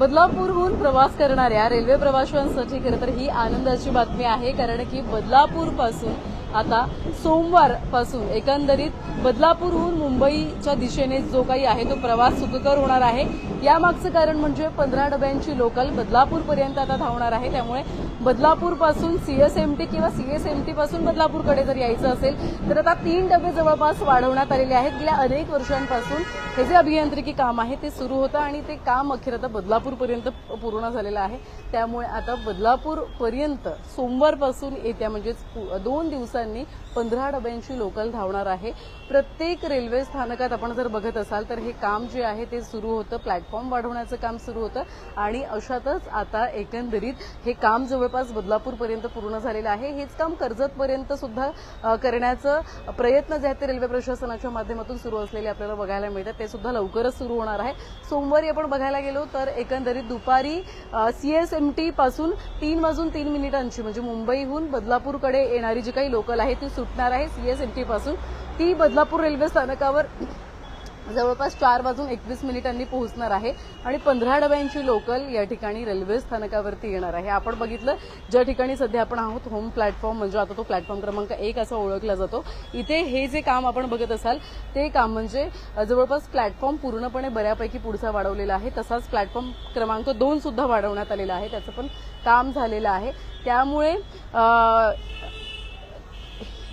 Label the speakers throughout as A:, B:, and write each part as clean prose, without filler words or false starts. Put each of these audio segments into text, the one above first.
A: बदलापूरहून प्रवास करणाऱ्या रेल्वे प्रवाशांसाठी खरं तर ही आनंदाची बातमी आहे, कारण की बदलापूरपासून आता सोमवारपासून एकंदरीत बदलापूरहून मुंबईच्या दिशेने जो काही आहे तो प्रवास सुखकर होणार आहे। यामागचं कारण म्हणजे 15 डब्यांची लोकल बदलापूरपर्यंत आता धावणार आहे। त्यामुळे बदलापूरपासून सीएसएमटी किंवा सीएसएमटी पासून बदलापूरकडे जर यायचं असेल तर आता 3 डबे जवळपास वाढवण्यात आलेले आहेत। गेल्या अनेक वर्षांपासून हे जे अभियांत्रिकी काम आहे ते सुरू होतं आणि ते काम अखेर आता बदलापूरपर्यंत पूर्ण झालेलं आहे। त्यामुळे आता बदलापूरपर्यंत सोमवारपासून येत्या म्हणजे 2 दिवसांनी 15 डब्यांची लोकल धावणार आहे। प्रत्येक रेल्वे स्थानकात आपण जर बघत असाल तर हे काम जे आहे ते सुरू होतं, प्लॅटफॉर्म वाढवण्याचं काम सुरू होतं आणि अशातच आता एकंदरीत हे काम जवळपास बदलापूरपर्यंत पूर्ण झालेलं आहे। हेच काम कर्जतपर्यंत सुद्धा करण्याचं प्रयत्न जे आहेत ते रेल्वे प्रशासनाच्या माध्यमातून सुरू असलेले आपल्याला बघायला मिळतात, ते सुद्धा लवकरच सुरू होणार आहे। सोमवारी आपण बघायला गेलो तर एकंदरीत दुपारी सीएसएमटी पासून 3:03 म्हणजे मुंबईहून बदलापूरकडे येणारी जी काही लोकल आहे ती सुटणार आहे सीएसएमटी पासून। ती बदलापूर रेल्वे स्थानकावर जवळपास 4:21 पोहोचणार आहे आणि 15 डब्यांची लोकल या ठिकाणी रेल्वे स्थानकावरती येणार आहे। आपण बघितलं ज्या ठिकाणी सध्या आपण आहोत होम प्लॅटफॉर्म, म्हणजे आता तो प्लॅटफॉर्म क्रमांक 1 असा ओळखला जातो। इथे हे जे काम आपण बघत असाल ते काम म्हणजे जवळपास प्लॅटफॉर्म पूर्णपणे बऱ्यापैकी पुढचा वाढवलेला आहे। तसाच प्लॅटफॉर्म क्रमांक 2 सुद्धा वाढवण्यात आलेला आहे, त्याचं पण काम झालेलं आहे। त्यामुळे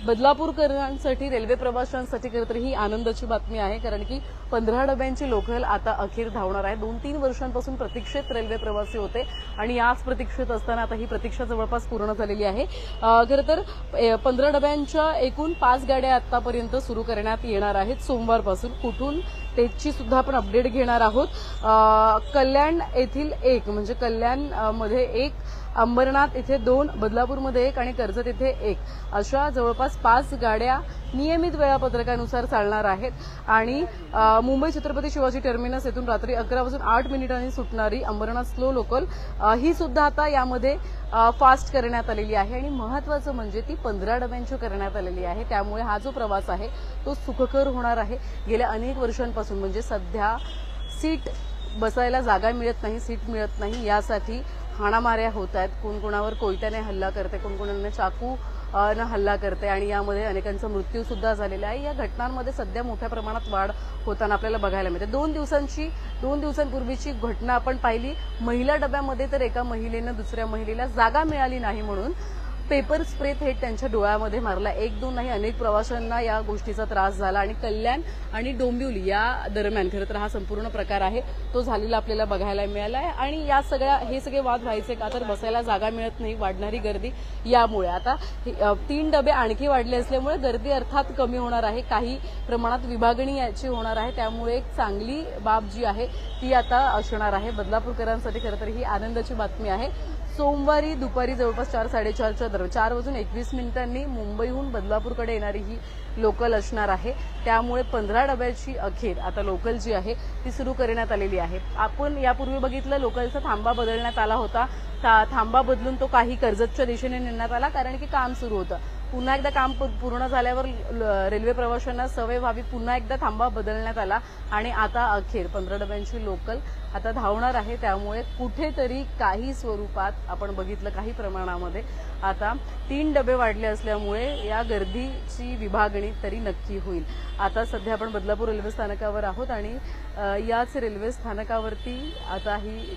A: बदलापूरकरांसाठी, रेल्वे प्रवाशांसाठी खरं तर ही आनंदाची बातमी आहे, कारण की 15 डब्यांची लोकल आता अखेर धावणार आहे। 2-3 वर्षांपासून प्रतीक्षेत रेल्वे प्रवासी होते आणि याच प्रतीक्षेत असताना आता ही प्रतीक्षा जवळपास पूर्ण झालेली आहे। खरं तर 15 डब्यांच्या एकूण 5 गाड्या आतापर्यंत सुरू करण्यात येणार आहेत सोमवारपासून। कुठून त्याची सुद्धा आपण अपडेट घेणार आहोत। कल्याण येथील 1 म्हणजे कल्याण मध्ये 1, अंबरनाथ इथे 2, बदलापूरमध्ये 1 आणि कर्जत इथे 1 अशा जवळपास 5 गाड्या नियमित वेळापत्रकानुसार चालणार आहेत। आणि मुंबई छत्रपती शिवाजी टर्मिनस येथून रात्री 11:08 सुटणारी अंबरनाथ स्लो लोकल ही सुद्धा आता यामध्ये फास्ट करण्यात आलेली आहे आणि महत्त्वाचं म्हणजे ती 15 डब्यांची करण्यात आलेली आहे। त्यामुळे हा जो प्रवास आहे तो सुखकर होणार आहे। गेल्या अनेक वर्षांपासून म्हणजे सध्या सीट बसायला जागा मिळत नाही, सीट मिळत नाही, यासाठी हाणामाऱ्या होत आहेत। कोण कोणावर कोयत्याने हल्ला करते, कोण कोणाने चाकू न हल्ला करते आणि यामध्ये अनेकांचा मृत्यू सुद्धा झालेला आहे। या घटनांमध्ये सध्या मोठ्या प्रमाणात वाढ होताना आपल्याला बघायला मिळते। 2 दिवसांपूर्वीची घटना आपण पाहिली, महिला डब्यामध्ये तर एका महिलेनं दुसऱ्या महिलेला जागा मिळाली नाही म्हणून पेपर स्प्रे थेट त्यांच्या डोळ्यामध्ये मारला। 1-2 नाही, अनेक प्रवाशांना या गोष्टीचा त्रास झाला आणि कल्याण आणि डोंबिवली या दरम्यान खरं तर हा संपूर्ण प्रकार आहे तो झालेला आपल्याला बघायला मिळाला आहे। आणि या हे सगळे वाद व्हायचे का तर बसायला जागा मिळत नाही, वाढणारी गर्दी यामुळे। आता 3 डबे आणखी वाढले असल्यामुळे गर्दी अर्थात कमी होणार आहे, काही प्रमाणात विभागणी याची होणार आहे। त्यामुळे एक चांगली बाब जी आहे ती आता असणार आहे बदलापूरकरांसाठी। खरं तर ही आनंदाची बातमी आहे। सोमवारी दुपारी जवळपास 4-4:30च्या दरम्यान 4:21 मुंबईहून बदलापूरकडे येणारी ही लोकल असणार आहे। त्यामुळे 15 डब्याची अखेर आता लोकल जी आहे ती सुरू करण्यात आलेली आहे। आपण यापूर्वी बघितलं लोकलचा थांबा बदलण्यात आला होता, थांबा बदलून तो काही कर्जतच्या दिशेने नेण्यात आला, कारण की काम सुरू होतं। पुन्हा एकदा काम पूर्ण झाल्यावर रेल्वे प्रवाशांना सवय व्हावी पुन्हा एकदा थांबा बदलण्यात आला आणि आता अखेर 15 डब्यांची लोकल आता धावणार आहे। त्यामुळे कुठेतरी काही स्वरूपात आपण बघितलं काही प्रमाणामध्ये आता 3 डबे वाढले असल्यामुळे या गर्दीची विभागणी तरी नक्की होईल। आता सध्या आपण बदलापूर रेल्वे स्थानकावर आहोत आणि याच रेल्वे स्थानकावरती आता ही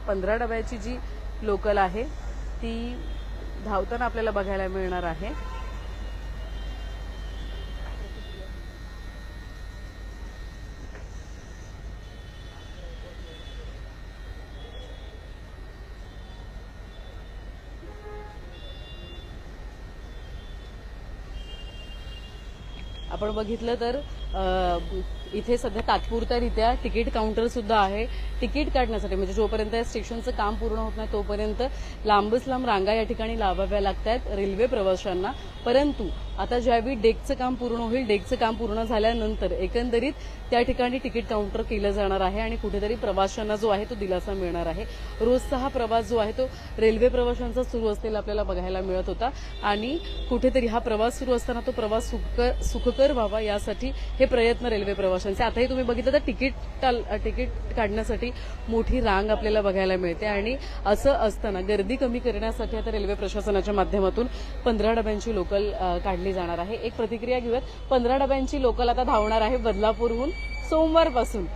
A: 15 डब्याची जी लोकल आहे ती धावताना आपल्याला बघायला मिळणार आहे। आपण बघितलं तर इथे सध्या तात्पुरत्यारित्या तिकीट काउंटर सुद्धा आहे। तिकीट काढण्यासाठी म्हणजे जोपर्यंत या स्टेशनचं काम पूर्ण होत नाही तोपर्यंत लांबच लांब रांगा या ठिकाणी लावाव्या लागतात रेल्वे प्रवाशांना। परंतु आता ज्यावेळी डेकचं काम पूर्ण होईल, डेकचं काम पूर्ण झाल्यानंतर एकंदरीत त्या ठिकाणी तिकीट काउंटर केलं जाणार आहे आणि कुठेतरी प्रवाशांना जो आहे तो दिलासा मिळणार आहे। रोजचा हा प्रवास जो आहे तो रेल्वे प्रवाशांचा सुरू असलेला आपल्याला बघायला मिळत होता आणि कुठेतरी हा प्रवास सुरू असताना तो प्रवास सुखकर व्हावा यासाठी हे प्रयत्न रेल्वे प्रवास प्रवाशांचे. आताही तुम्ही बघितलं तर तिकीट काढण्यासाठी मोठी रांग आपल्याला बघायला मिळते आणि असं असताना गर्दी कमी करण्यासाठी आता रेल्वे प्रशासनाच्या माध्यमातून 15 डब्यांची लोकल काढली जाणार आहे. एक प्रतिक्रिया घेऊयात. 15 डब्यांची लोकल आता धावणार आहे बदलापूरहून सोमवारपासून.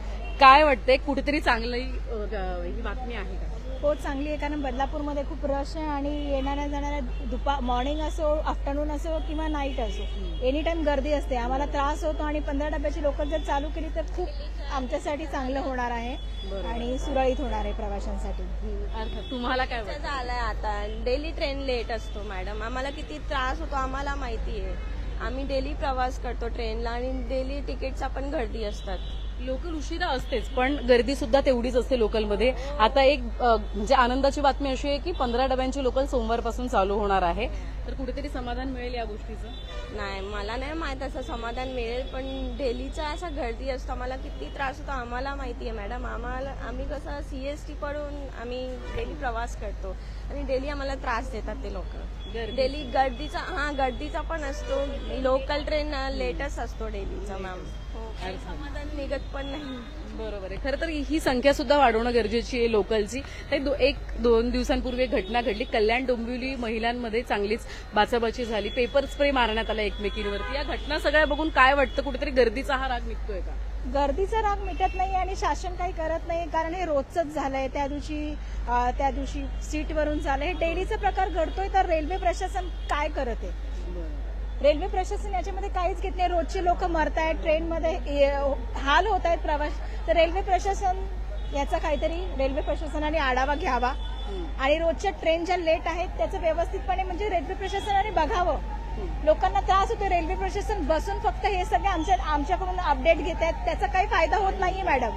A: काय वाटतंय, कुठेतरी चांगली ही बातमी आहे का?
B: हो, चांगली आहे, कारण बदलापूरमध्ये खूप रश आहे आणि येणाऱ्या जाणाऱ्या मॉर्निंग असो, आफ्टरनून असो किंवा नाईट असो, एनी टाइम गर्दी असते. आम्हाला त्रास होतो आणि 15 डब्याची लोकल जर चालू केली तर खूप आमच्यासाठी चांगलं होणार आहे आणि सुरळीत होणार आहे प्रवाशांसाठी.
A: अर्थात. तुम्हाला काय वाटतं?
C: झालंय आता डेली ट्रेन लेट असतो मॅडम, आम्हाला किती त्रास होतो आम्हाला माहिती आहे. आम्ही डेली प्रवास करतो ट्रेनला आणि डेली तिकीटचा पण गर्दी असतात.
A: लोकल उशिरा असतेच, पण गर्दी सुद्धा तेवढीच असते लोकलमध्ये. आता एक म्हणजे आनंदाची बातमी अशी आहे की 15 डब्यांची लोकल सोमवारपासून चालू होणार आहे, तर कुठेतरी समाधान मिळेल या गोष्टीचं.
C: नाही, मला नाही माहित असं समाधान मिळेल, पण डेलीचा असा गर्दी असतो, आम्हाला किती त्रास होतो आम्हाला माहिती आहे मॅडम. आम्ही कसं CST पडून आम्ही डेली प्रवास करतो आणि डेली आम्हाला त्रास देतात ते लोक. डेली गर्दीचा पण असतो. लोकल ट्रेन लेटच असतो डेलीचा मॅम. काही समाधान निघत पण नाही.
A: बरोबर आहे. खरं तर ही संख्या सुद्धा वाढवणं गरजेची आहे लोकलची. एक दोन दिवसांपूर्वी एक घटना घडली. कल्याण डोंबिवली महिलांमध्ये चांगलीच बाचाबाची झाली. पेपर स्प्रे मारण्यात आला एकमेकींवरती. या घटना सगळ्या बघून काय वाटतं, कुठेतरी गर्दीचा हा राग निघतोय का?
B: गर्दीचा राग मिटत नाही आणि शासन काही करत नाही, कारण हे रोजच झालंय. त्या दिवशी सीटवरून झालं. हे डेलीचा प्रकार घडतोय, तर रेल्वे प्रशासन काय करत आहे? रेल्वे प्रशासन याच्यामध्ये काहीच घेत नाही. रोजचे लोक मरतायत, ट्रेनमध्ये हाल होत आहेत प्रवास. तर रेल्वे प्रशासनाने आढावा घ्यावा आणि रोजच्या ट्रेन ज्या लेट आहेत त्याचं व्यवस्थितपणे म्हणजे रेल्वे प्रशासनाने बघावं. लोकांना त्रास होतो. रेल्वे प्रशासन बसून फक्त हे सगळे आमच्याकडून अपडेट घेत आहेत, त्याचा काही फायदा होत नाहीये मॅडम.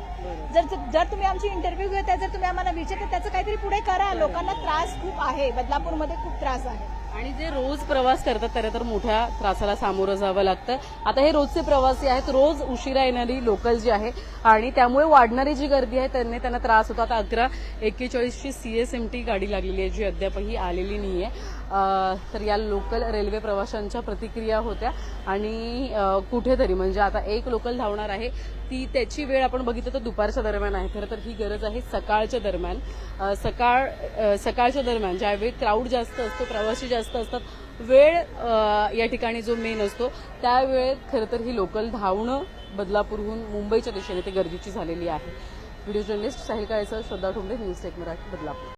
B: जर तुम्ही आमची इंटरव्ह्यू घेताय, जर तुम्ही आम्हाला विचारता, त्याचं काहीतरी पुढे करा. लोकांना त्रास खूप आहे, बदलापूरमध्ये खूप त्रास आहे
A: आणि जे रोज प्रवास करतात त्याला तर मोठ्या त्रासाला सामोरं जावं लागतं. आता हे रोजचे प्रवासी आहेत, रोज उशिरा येणारी लोकल जी आहे आणि त्यामुळे वाढणारी जी गर्दी आहे त्यांना त्रास होतो. आता 11:41ची CSMT गाडी लागलेली आहे, जी अद्यापही आलेली नाहीये. तर या लोकल रेल्वे प्रवाशांच्या प्रतिक्रिया होत्या आणि कुठेतरी म्हणजे आता एक लोकल धावणार आहे, त्याची वेळ आपण बघितलं तर दुपारच्या दरम्यान आहे. खरं तर ही गरज आहे सकाळच्या दरम्यान. सकाळच्या दरम्यान ज्यावेळी क्राऊड जास्त असतो, प्रवासी जास्त असतात, वेळ या ठिकाणी जो मेन असतो, त्यावेळेत खरं तर ही लोकल धावणं बदलापूरहून मुंबईच्या दिशेने ती गरजेची झालेली आहे. व्हिडिओ जर्नलिस्ट साहिल काळेसह श्रद्धा ठोंबरे, न्यूज टेक मराठी, बदलापूर.